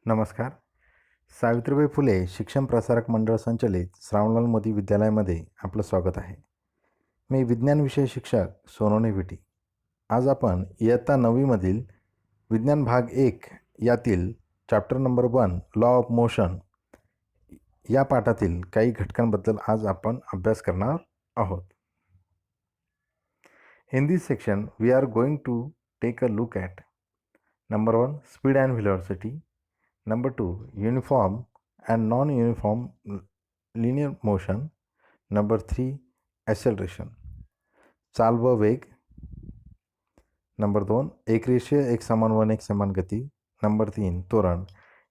नमस्कार. सावित्रीबाई फुले शिक्षण प्रसारक मंडळ संचलित श्रावणलाल मोदी विद्यालयामध्ये आपलं स्वागत आहे. मी विज्ञान विषय शिक्षक सोनवणे विटी. आज आपण इयत्ता 9वीमधील विज्ञान भाग 1 यातील chapter number 1 law of motion या पाठातील काही घटकांबद्दल आज आपण अभ्यास करणार आहोत. In this section, we are going to take a look at number 1 speed and velocity, number 2 uniform and non-uniform linear motion, number 3 acceleration, चाल व वेग, नंबर 2 एकरेषीय एकसमान व एकसमान गती, नंबर 3 त्वरण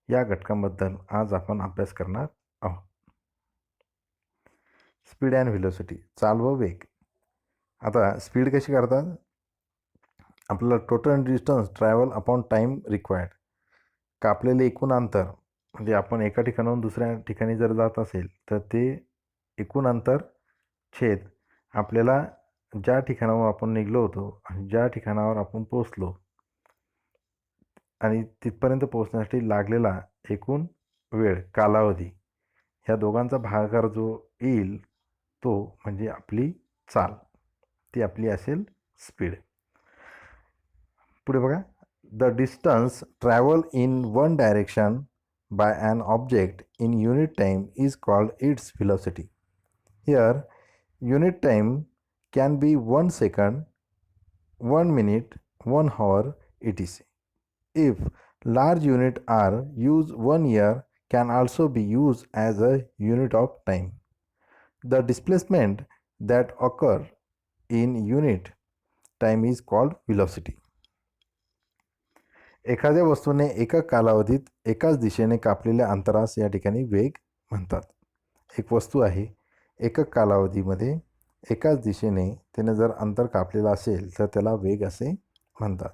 या घटकांबद्दल आज आपण अभ्यास करणार आहोत. स्पीड अँड व्हेलोसिटी, चाल व वेग. आता स्पीड कशी करतात? आपल्याला total distance travel upon time required, कापलेले एकूण अंतर म्हणजे आपण एका ठिकाणाहून दुसऱ्या ठिकाणी जर जात असेल तर ते एकूण अंतर छेद आपल्याला ज्या ठिकाणावर आपण निघलो होतो आणि ज्या ठिकाणावर आपण पोचलो आणि तिथपर्यंत पोचण्यासाठी लागलेला एकूण वेळ कालावधी, ह्या दोघांचा भागाकार जो येईल तो म्हणजे आपली चाल, ती आपली असेल स्पीड. पुढे बघा, the distance travel in one direction by an object in unit time is called its velocity. Here unit time can be 1 second, 1 minute, 1 hour, etc. If large unit are used 1 year can also be used as a unit of time. The displacement that occur in unit time is called velocity. एखाद्या वस्तूने एका कालावधीत एकाच दिशेने कापलेल्या अंतरास या ठिकाणी वेग म्हणतात. एक वस्तू आहे, एकक कालावधीमध्ये एकाच दिशेने त्याने जर अंतर कापलेलं असेल तर त्याला वेग असे म्हणतात.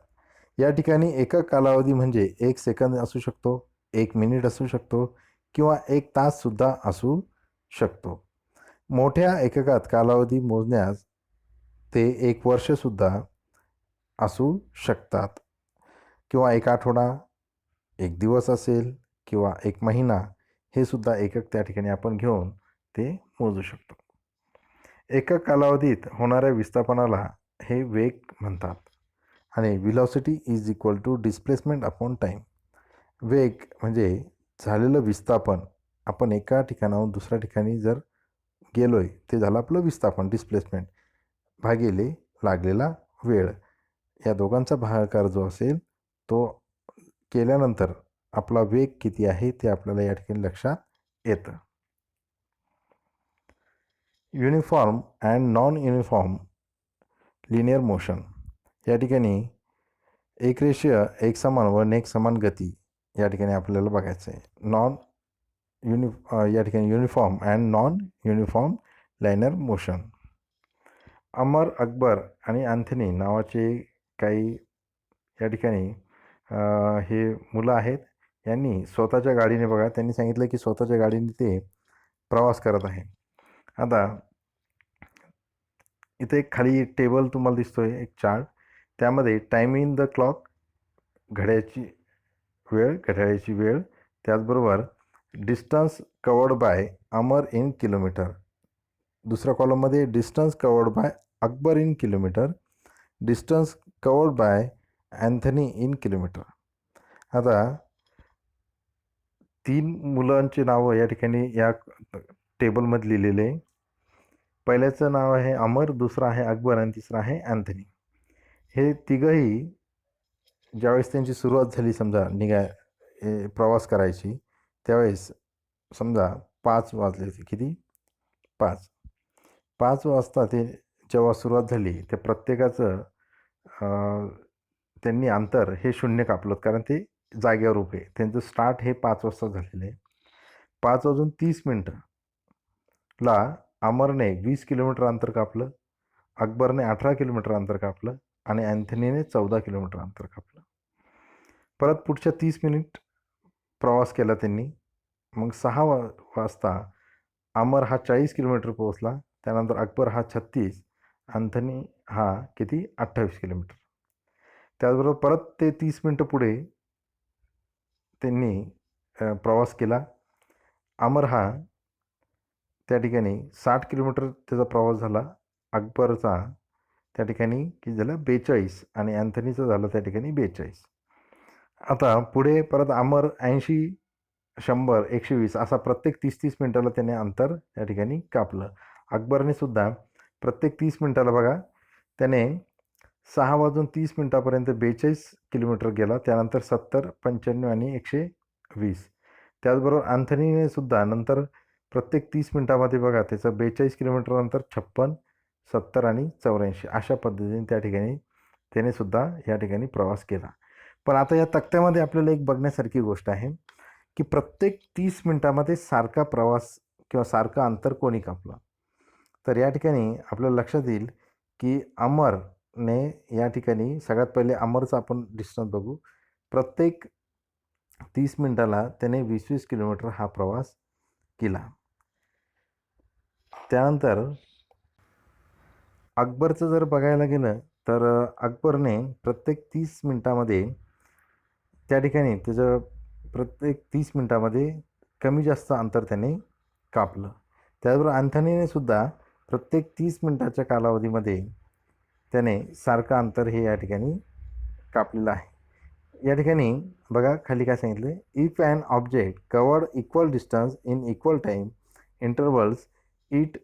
या ठिकाणी एकक कालावधी म्हणजे 1 सेकंद असू शकतो, 1 मिनिट असू शकतो किंवा 1 ताससुद्धा असू शकतो. मोठ्या एककात कालावधी मोजण्यास ते 1 वर्षसुद्धा असू शकतात किंवा 1 आठवडा, 1 दिवस असेल किंवा 1 महिना, हे सुद्धा एकक त्या ठिकाणी आपण घेऊन ते मोजू शकतो. एकक कालावधीत होणाऱ्या विस्थापनाला हे वेग म्हणतात आणि velocity is equal to displacement upon time. वेग म्हणजे झालेलं विस्थापन, आपण एका ठिकाणाहून दुसऱ्या ठिकाणी जर गेलोय ते झालं आपलं विस्थापन, डिस्प्लेसमेंट, भागिले लागलेला वेळ, या दोघांचा भागाकार जो असेल तो केल्यानंतर आपला वेग किती आहे ते आपल्याला या ठिकाणी लक्षात येतं. Uniform and non uniform linear motion, या ठिकाणी एकरेषीय एकसमान व एकसमान गती या ठिकाणी आपल्याला बघायचं आहे. या ठिकाणी uniform and non uniform linear motion. Amar, Akbar आणि अँथनी नावाचे काही या ठिकाणी हे मुलं आहेत. यांनी स्वतःच्या गाडीने बघा, त्यांनी सांगितलं की स्वतःच्या गाडीने ते प्रवास करत आहे. आता इथे एक खाली टेबल तुम्हाला दिसतोय, एक चार्ट, त्यामध्ये टाईम इन द क्लॉक, घड्याळाची वेळ, त्याचबरोबर distance covered by Amar in kilometre, दुसऱ्या कॉलममध्ये distance covered by Akbar in kilometre, distance covered by Anthony in kilometre. आता 3 मुलांची नावं या ठिकाणी या टेबलमध्ये लिहिलेले. पहिल्याचं नाव आहे अमर, दुसरं आहे अकबर आणि तिसरं आहे अँथनी. हे तिघंही ज्यावेळेस त्यांची सुरुवात झाली समजा प्रवास करायची, त्यावेळेस समजा 5 वाजले होते. किती? 5 वाजता ते जेव्हा सुरुवात झाली त्या प्रत्येकाचं त्यांनी अंतर हे 0 कापलं, कारण ते जागेवर उभे. त्यांचं स्टार्ट हे 5 वाजता झालेलं आहे. 5:30ला अमरने 20 किलोमीटर अंतर कापलं, अकबरने 18 किलोमीटर अंतर कापलं आणि अँथनीने 14 किलोमीटर अंतर कापलं. परत पुढच्या 30 मिनिट प्रवास केला त्यांनी. मग 6 वाजता अमर हा 40 किलोमीटर पोहोचला, त्यानंतर अकबर हा 36, अँथनी हा किती 28 किलोमीटर. त्याचबरोबर परत ते 30 मिनटं पुढे त्यांनी प्रवास केला. अमर हा त्या ठिकाणी 60 किलोमीटर त्याचा प्रवास झाला. अकबरचा त्या ठिकाणी किती झालं 42 आणि अँथनीचं झालं त्या ठिकाणी 42. आता पुढे परत अमर 80, 100, 120 असा प्रत्येक 30-30 मिनिटाला त्याने अंतर त्या ठिकाणी कापलं. अकबरने सुद्धा प्रत्येक 30 मिनिटाला बघा त्याने 6:30 42 किलोमीटर गेला. त्यानंतर 70, 95 आणि 120. त्याचबरोबर अँथनीने सुद्धा नंतर प्रत्येक 30 मिनिटामध्ये बघा त्याचं 42 किलोमीटर अंतर 56, 70 आणि 84 अशा पद्धतीने त्या ठिकाणी त्याने सुद्धा या ठिकाणी प्रवास केला. पण आता या तक्त्यामध्ये आपल्याला एक बघण्यासारखी गोष्ट आहे की प्रत्येक 30 मिनिटामध्ये सारखा प्रवास किंवा सारखं अंतर कोणी कापलं. तर या ठिकाणी आपल्याला लक्षात येईल की अमरने या ठिकाणी सगळ्यात पहिले अमरचा आपण डिस्टन्स बघू. प्रत्येक 30 मिनिटाला त्याने 20-20 किलोमीटर हा प्रवास केला. त्यानंतर अकबरचं जर बघायला गेलं तर अकबरने प्रत्येक 30 मिनिटामध्ये त्या ठिकाणी त्याचं प्रत्येक 30 मिनिटामध्ये कमी जास्त अंतर त्याने कापलं. त्याचबरोबर अँथनीने सुद्धा प्रत्येक 30 मिनिटाच्या कालावधीमध्ये त्याने सारखं अंतर हे या ठिकाणी कापलेलं आहे. या ठिकाणी बघा खाली काय सांगितलं, if an object covered equal distance in equal time intervals it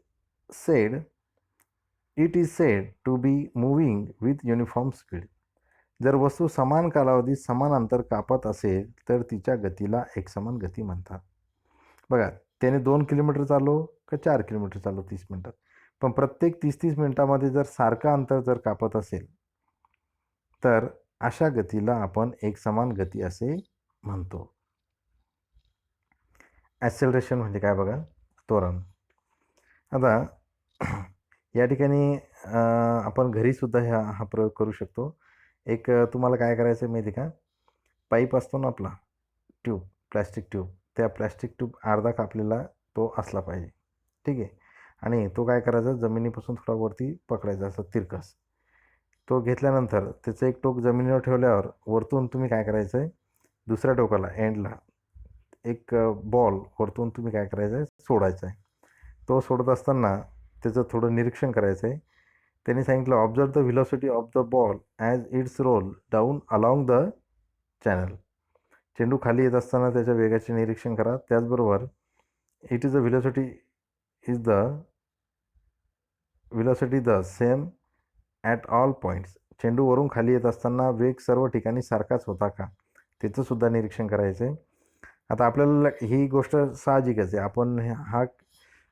is said to be moving with uniform speed. जर वस्तू समान कालावधीत समान अंतर कापत असेल तर तिच्या गतीला एकसमान गती म्हणतात. बघा त्याने 2 किलोमीटर चाललो का 4 किलोमीटर चाललो 30 मिनिटात, पण प्रत्येक 30-30 मिनिटामध्ये जर सारखं अंतर जर कापत असेल तर अशा गतीला आपण एकसमान गती असे म्हणतो. ॲक्सेलरेशन म्हणजे काय बघा, त्वरण. आता या ठिकाणी आपण घरीसुद्धा हा प्रयोग करू शकतो. एक तुम्हाला काय करायचं आहे माहिती का, पाईप असतो ना आपला ट्यूब, प्लॅस्टिक ट्यूब, त्या प्लॅस्टिक ट्यूब अर्धा कापलेला तो असला पाहिजे. ठीक आहे. आणि तो काय करायचा, जमिनीपासून थोडा वरती पकडायचा असं तिरकस. तो घेतल्यानंतर त्याचं एक टोक जमिनीवर ठेवल्यावर वरतून तुम्ही काय करायचं आहे, दुसऱ्या टोकाला एंडला एक बॉल वरतून तुम्ही काय करायचं आहे, सोडायचा आहे. तो सोडत असताना त्याचं थोडं निरीक्षण करायचं आहे. त्यांनी सांगितलं, observe the velocity of the ball as its roll down along the channel. चेंडू खाली येत असताना त्याच्या वेगाचे निरीक्षण करा. त्याचबरोबर it is the velocity the same at all points. चेंडू वरून खाली येत असताना वेग सर्व ठिकाणी सारखाच होता का, त्याचंसुद्धा निरीक्षण करायचं आहे. आता आपल्याला ही गोष्ट साहजिकच आहे.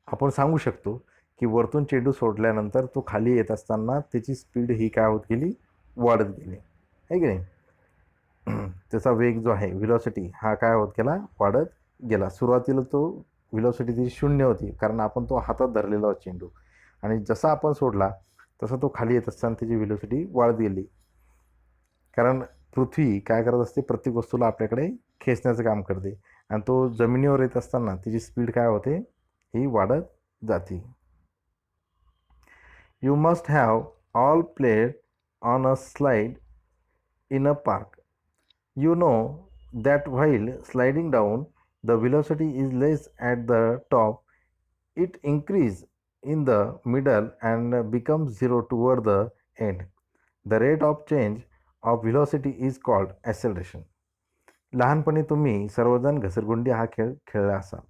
आपण सांगू शकतो की वरतून चेंडू सोडल्यानंतर तो खाली येत असताना त्याची स्पीड ही काय होत गेली, वाढत गेली आहे की नाही. त्याचा वेग जो आहे व्हेलॉसिटी हा काय होत गेला, वाढत गेला. सुरुवातीला तो व्हेलॉसिटी ती 0 होती कारण आपण तो हातात धरलेला होता चेंडू, आणि जसा आपण सोडला तसा तो खाली येत असताना त्याची व्हेलॉसिटी वाढत गेली. कारण पृथ्वी काय करत असते, प्रत्येक वस्तूला आपल्याकडे खेचण्याचं काम करते, आणि तो जमिनीवर येत असताना त्याची स्पीड काय होते, ही वाढत जाते. You must have all played on a slide in a park. You know that while sliding down, the velocity is less at the top. It increases in the middle and becomes zero toward the end. The rate of change of velocity is called acceleration. लहानपणी तुम्ही सर्वजण घसरगुंडी हा खेळ खेळला असाल.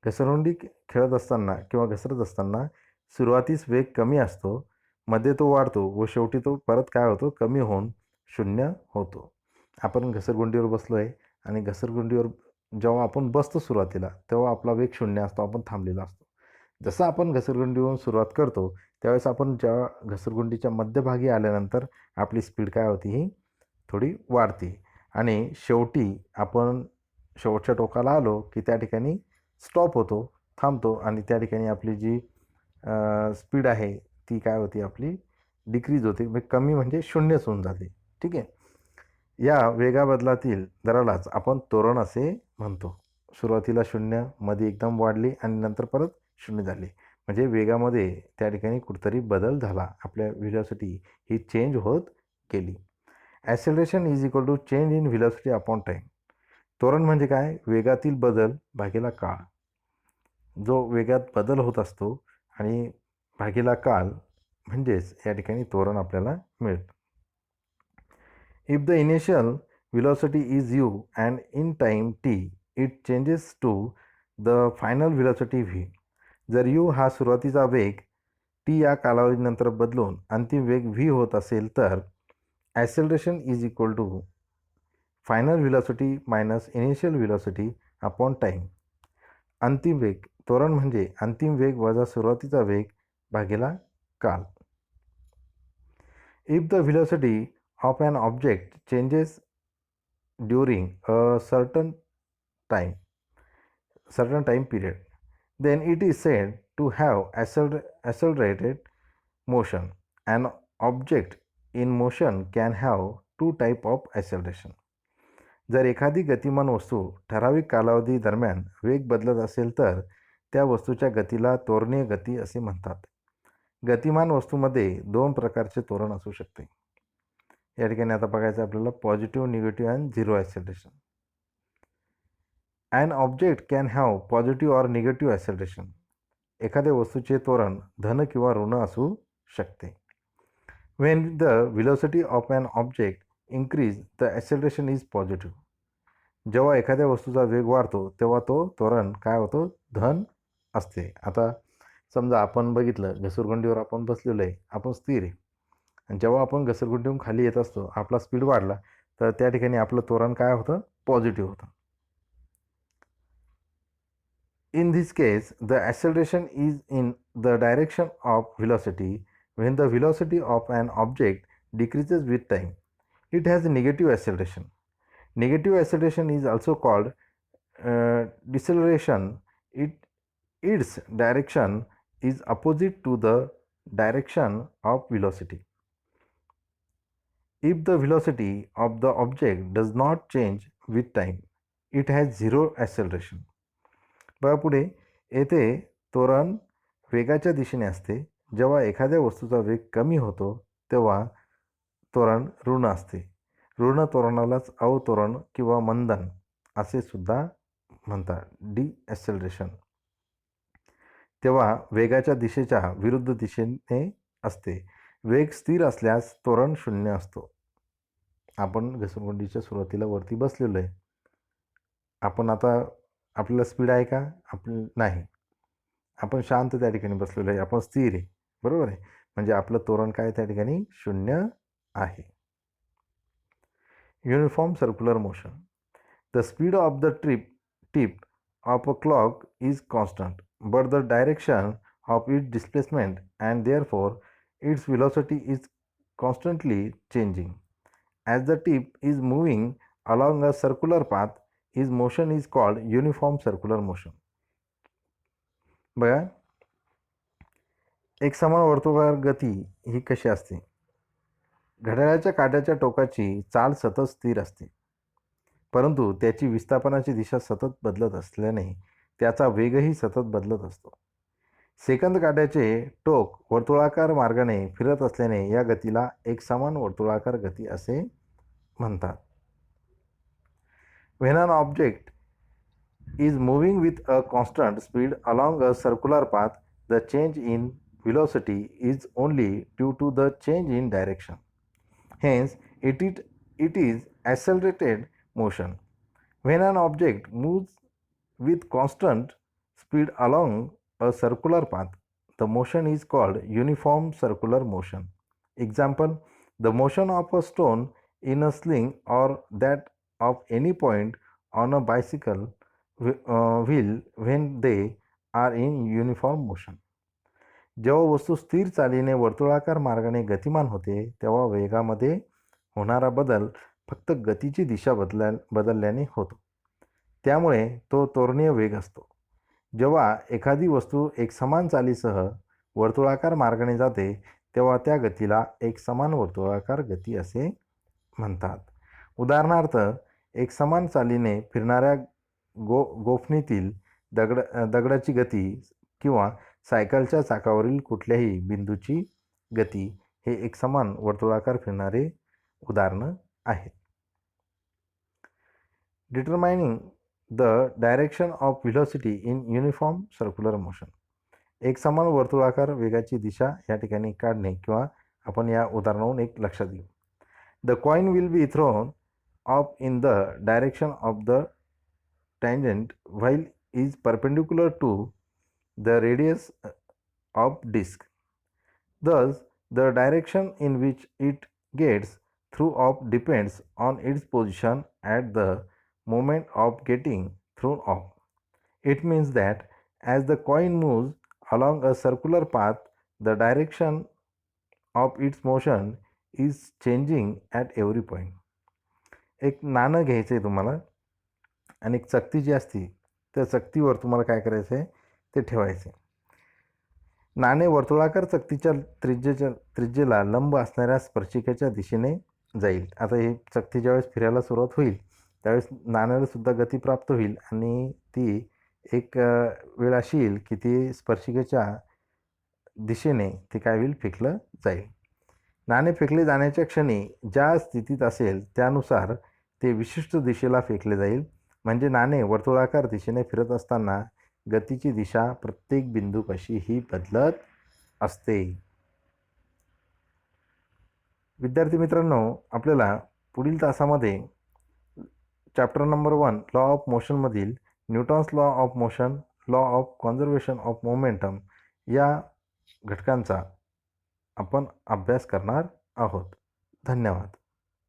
घसरगुंडी खेळत असताना किंवा घसरत असताना सुरुवातीस वेग कमी असतो, मध्ये तो वाढतो व शेवटी तो परत काय होतो, कमी होऊन 0 होतो. आपण घसरगुंडीवर बसलो आहे आणि घसरगुंडीवर जेव्हा आपण बसतो सुरुवातीला तेव्हा आपला वेग 0 असतो, आपण थांबलेला असतो. जसं आपण घसरगुंडीवरून सुरुवात करतो त्यावेळेस आपण जेव्हा घसरगुंडीच्या मध्यभागी आल्यानंतर आपली स्पीड काय होती, ही थोडी वाढते, आणि शेवटी आपण शेवटच्या टोकाला आलो की त्या ठिकाणी स्टॉप होतो, थांबतो, आणि त्या ठिकाणी आपली जी स्पीड आहे ती काय होती, आपली डिक्रीज होते, म्हणजे कमी म्हणजे 0च होऊन जाते. ठीक आहे. या वेगाबदलातील दरालाच आपण त्वरण असे म्हणतो. सुरुवातीला 0, मध्ये एकदम वाढली आणि नंतर परत 0 झाली, म्हणजे वेगामध्ये त्या ठिकाणी कुठेतरी बदल झाला, आपल्या व्हेलॉसिटी ही चेंज होत गेली. Acceleration is equal to change in velocity upon time. त्वरण म्हणजे काय? वेगातील बदल भागिले काळ. जो वेगात बदल होत असतो आणि भागिले काळ म्हणजेच या ठिकाणी त्वरण आपल्याला मिळतं. If the initial velocity is u and in time t it changes to the final velocity v. जर u हा सुरुवातीचा वेग t या कालावधीनंतर बदलून अंतिम वेग v होत असेल तर acceleration is equal to final velocity minus initial velocity upon time. अंतिम वेग त्वरण म्हणजे अंतिम वेग वजा सुरुवातीचा वेग भागिले काल. If the velocity of an object changes during a certain time period, then it is said to have accelerated motion. An object in motion can have two type of acceleration. जर एखादी गतिमान वस्तू ठराविक कालावधी दरम्यान वेग बदलत असेल तर त्या वस्तूच्या गतीला त्वरणीय गती असे म्हणतात. गतिमान वस्तूमध्ये दोन प्रकारचे त्वरण असू शकते. या ठिकाणी आता बघायचं आपल्याला positive, negative and zero acceleration. An object can have positive or negative acceleration. एखाद्या वस्तूचे त्वरण धन किंवा ऋण असू शकते. When the velocity of an object increase the acceleration is positive. जेव्हा एखाद्या वस्तूचा वेग वाढतो तेव्हा तो त्वरण काय होतो? धन असते. आता समजा आपण बघितलं घसरगुंडीवर आपण बसलेलो आहे, आपण स्थिर आहे आणि जेव्हा आपण घसरगुंडीहून खाली येत असतो आपला स्पीड वाढला तर त्या ठिकाणी आपलं त्वरण काय होतं? पॉझिटिव्ह होतं. In this case, the acceleration is in the direction of velocity. When the velocity of an object decreases with time, it has a negative acceleration. Negative acceleration is also called deceleration. Its direction is opposite to the direction of velocity. If the velocity of the object does not change with time, it has zero acceleration. बघा पुढे येथे त्वरण वेगाच्या दिशेने असते. जेव्हा एखाद्या वस्तूचा वेग कमी होतो तेव्हा त्वरण ऋण असते. ऋण त्वरणालाच अवत्वरण किंवा मंदन असे सुद्धा म्हणतात, डिॲक्सेलरेशन. तेव्हा वेगाच्या दिशेच्या विरुद्ध दिशेने असते. वेग स्थिर असल्यास त्वरण शून्य असतो. आपण घसरगुंडीच्या सुरुवातीला वरती बसलेलो आहे. आपण आता आपल्याला स्पीड आहे का? नाही. आपण शांत त्या ठिकाणी बसलेलो आहे. आपण स्थिर आहे. बरोबर आहे. म्हणजे आपलं त्वरण काय त्या ठिकाणी? शून्य आहे. Uniform circular motion. The speed of the tip of a clock is constant but the direction of its displacement and therefore it's velocity is constantly changing. As the tip is moving along a circular path his motion is called uniform circular motion. बघा एक समान वर्तुळाकार गती ही कशी असते? घड्याळाच्या काट्याच्या टोकाची चाल सतत स्थिर असते, परंतु त्याची विस्थापनाची दिशा सतत बदलत असल्याने त्याचा वेगही सतत बदलत असतो. सेकंद काट्याचे टोक वर्तुळाकार मार्गाने फिरत असल्याने या गतीला एक समान वर्तुळाकार गती असे म्हणतात. When an object is moving with a constant speed along a circular path, the change in velocity is only due to the change in direction. Hence, it is accelerated motion. When an object moves with constant speed along a circular path, the motion is called uniform circular motion. Example, the motion of a stone in a sling or that of any point on a bicycle wheel when they are in uniform motion. जेव्हा वस्तू स्थिर चालीने वर्तुळाकार मार्गाने गतिमान होते तेव्हा वेगामध्ये होणारा बदल फक्त गतीची दिशा बदलल्याने होतो. त्यामुळे तो त्वरणीय वेग असतो. जेव्हा एखादी वस्तू एक समान चालीसह वर्तुळाकार मार्गाने जाते तेव्हा त्या गतीला एक समान वर्तुळाकार गती असे म्हणतात. उदाहरणार्थ एक समान चालीने फिरणाऱ्या गोफणीतील दगडाची गती किंवा सायकलच्या चाकावरील कुठल्याही बिंदूची गती हे एक समान वर्तुळाकार फिरणारे उदाहरणं आहेत. Determining the direction of velocity in uniform circular motion. एकसमान वर्तुळाकार वेगाची दिशा या ठिकाणी काढणे किंवा आपण या उदाहरणावरून एक लक्षात घेऊ. The coin will be thrown of in the direction of the tangent while is perpendicular to the radius of disk. Thus, the direction in which it gets thrown off depends on its position at the moment of getting thrown off. It means that as the coin moves along a circular path, the direction of its motion is changing at every point. एक नाणं घ्यायचं आहे तुम्हाला आणि एक चकती जी असती त्या चकतीवर तुम्हाला काय करायचं आहे ते ठेवायचे. नाणे वर्तुळाकार चकतीच्या त्रिज्येला लंब असणाऱ्या स्पर्शिकेच्या दिशेने जाईल. आता ही चकती ज्यावेळेस फिरायला सुरुवात होईल त्यावेळेस नाण्याला सुद्धा गती प्राप्त होईल आणि ती एक वेळ अशी येईल की ती स्पर्शिकेच्या दिशेने ते काय होईल फेकलं जाईल. नाणे फेकले जाण्याच्या क्षणी ज्या स्थितीत असेल त्यानुसार ते विशिष्ट दिशेला फेकले जाईल. म्हणजे नाणे वर्तुळाकार दिशेने फिरत असताना गतीची दिशा प्रत्येक बिंदूपाशी ही बदलत असते. विद्यार्थी मित्रांनो, आपल्याला पुढील तासामध्ये चॅप्टर नंबर 1 लॉ ऑफ मोशनमधील Newton's law of motion, law of conservation of momentum या घटकांचा आपण अभ्यास करणार आहोत. धन्यवाद.